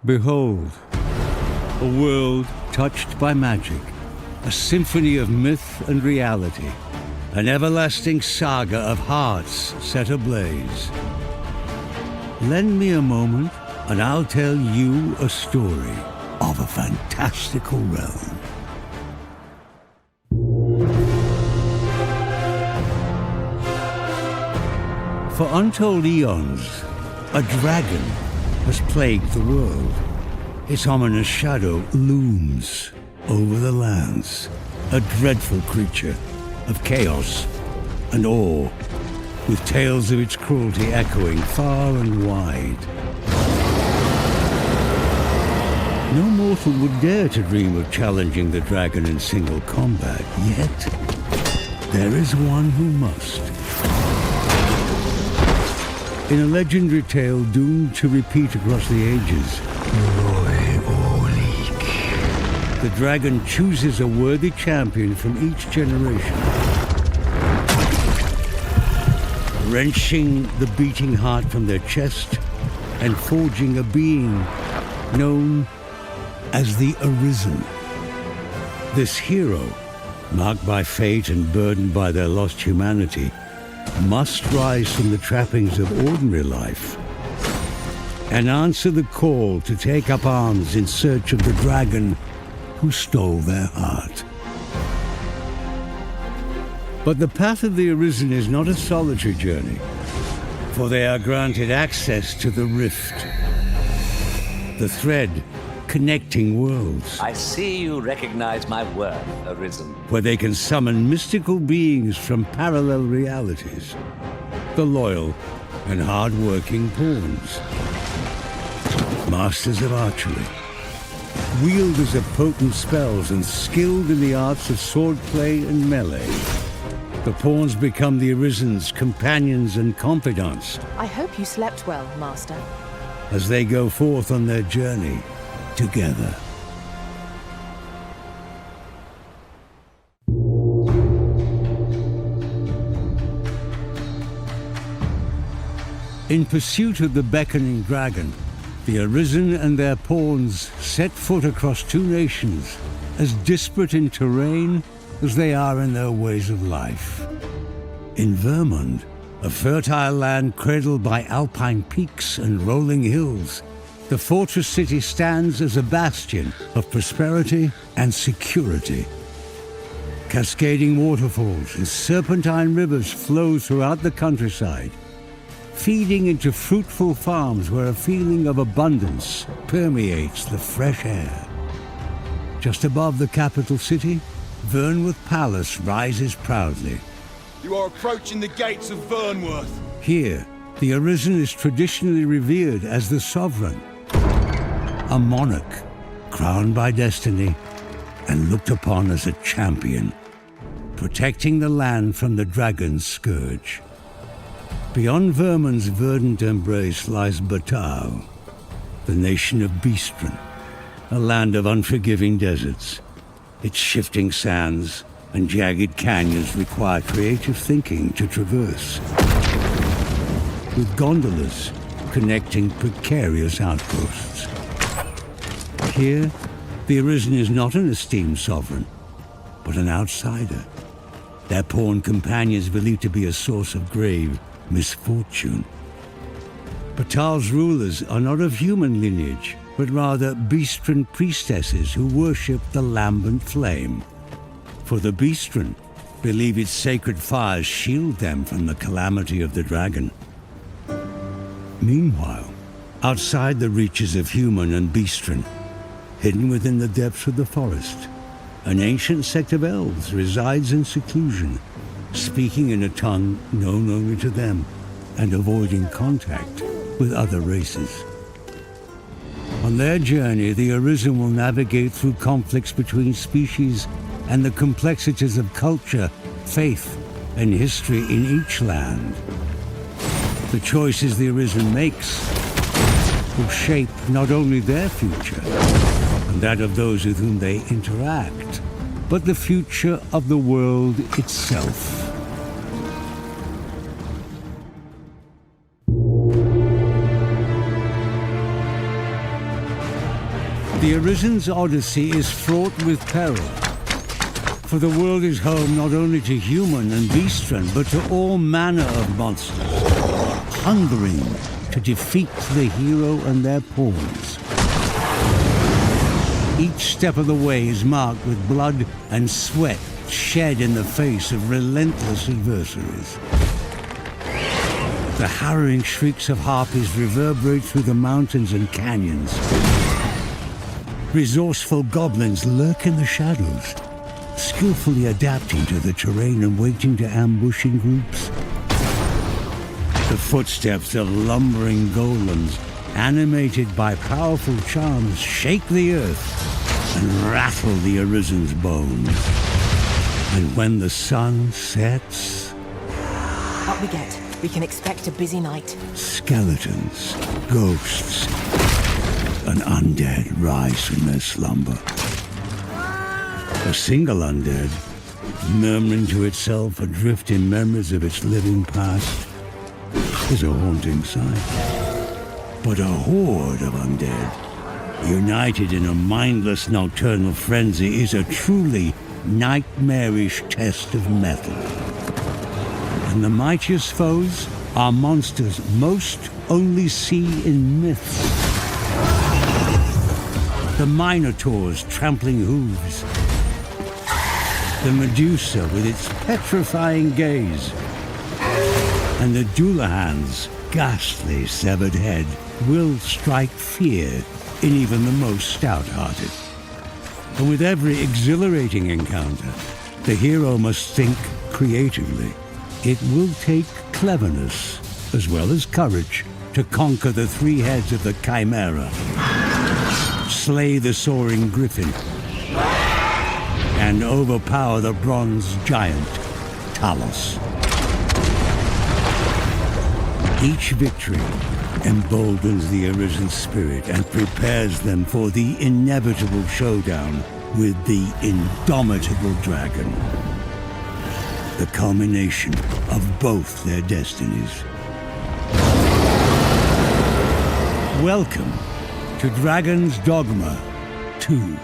Behold, a world touched by magic, a symphony of myth and reality, an everlasting saga of hearts set ablaze. Lend me a moment, and I'll tell you a story of a fantastical realm. For untold eons, a dragon has plagued the world. Its ominous shadow looms over the lands, a dreadful creature of chaos and awe, with tales of its cruelty echoing far and wide. No mortal would dare to dream of challenging the dragon in single combat, yet there is one who must. In a legendary tale doomed to repeat across the ages, the dragon chooses a worthy champion from each generation, wrenching the beating heart from their chest and forging a being known as the Arisen. This hero, marked by fate and burdened by their lost humanity, must rise from the trappings of ordinary life and answer the call to take up arms in search of the dragon who stole their heart. But the path of the Arisen is not a solitary journey, for they are granted access to the Rift, the thread connecting worlds. I see you recognize my worth, Arisen. Where they can summon mystical beings from parallel realities, the loyal and hard-working pawns, masters of archery, wielders of potent spells and skilled in the arts of swordplay and melee. The pawns become the Arisen's companions and confidants. I hope you slept well, Master. As they go forth on their journey together. In pursuit of the beckoning dragon, the Arisen and their pawns set foot across two nations, as disparate in terrain as they are in their ways of life. In Vermund, a fertile land cradled by alpine peaks and rolling hills, the fortress city stands as a bastion of prosperity and security. Cascading waterfalls and serpentine rivers flow throughout the countryside, feeding into fruitful farms where a feeling of abundance permeates the fresh air. Just above the capital city, Vernworth Palace rises proudly. You are approaching the gates of Vernworth. Here, the Arisen is traditionally revered as the sovereign, a monarch crowned by destiny and looked upon as a champion, protecting the land from the dragon's scourge. Beyond Vermund's verdant embrace lies Batal, the nation of Beastren, a land of unforgiving deserts. Its shifting sands and jagged canyons require creative thinking to traverse, with gondolas connecting precarious outposts. Here, the Arisen is not an esteemed sovereign, but an outsider. Their pawn companions believed to be a source of grave misfortune. Batal's rulers are not of human lineage, but rather Beastren priestesses who worship the lambent flame. For the Beastren believe its sacred fires shield them from the calamity of the dragon. Meanwhile, outside the reaches of human and Beastren, hidden within the depths of the forest, an ancient sect of elves resides in seclusion, speaking in a tongue known only to them and avoiding contact with other races. On their journey, the Arisen will navigate through conflicts between species and the complexities of culture, faith, and history in each land. The choices the Arisen makes will shape not only their future and that of those with whom they interact, but the future of the world itself. The Arisen's odyssey is fraught with peril. For the world is home not only to human and beastren, but to all manner of monsters, hungering to defeat the hero and their pawns. Each step of the way is marked with blood and sweat shed in the face of relentless adversaries. The harrowing shrieks of harpies reverberate through the mountains and canyons. Resourceful goblins lurk in the shadows, skillfully adapting to the terrain and waiting to ambush in groups. The footsteps of lumbering golems, animated by powerful charms, shake the earth and rattle the Arisen's bones. And when the sun sets... What we get? We can expect a busy night. Skeletons, ghosts, and undead rise from their slumber. A single undead, murmuring to itself adrift in memories of its living past, is a haunting sight. But a horde of undead, united in a mindless nocturnal frenzy, is a truly nightmarish test of mettle. And the mightiest foes are monsters most only see in myths. The Minotaur's trampling hooves, the Medusa with its petrifying gaze, and the Dullahan's ghastly severed head will strike fear in even the most stout-hearted. And with every exhilarating encounter, the hero must think creatively. It will take cleverness, as well as courage, to conquer the three heads of the Chimera, slay the soaring griffin, and overpower the bronze giant, Talos. Each victory emboldens the Arisen spirit and prepares them for the inevitable showdown with the indomitable dragon. The culmination of both their destinies. Welcome to Dragon's Dogma 2.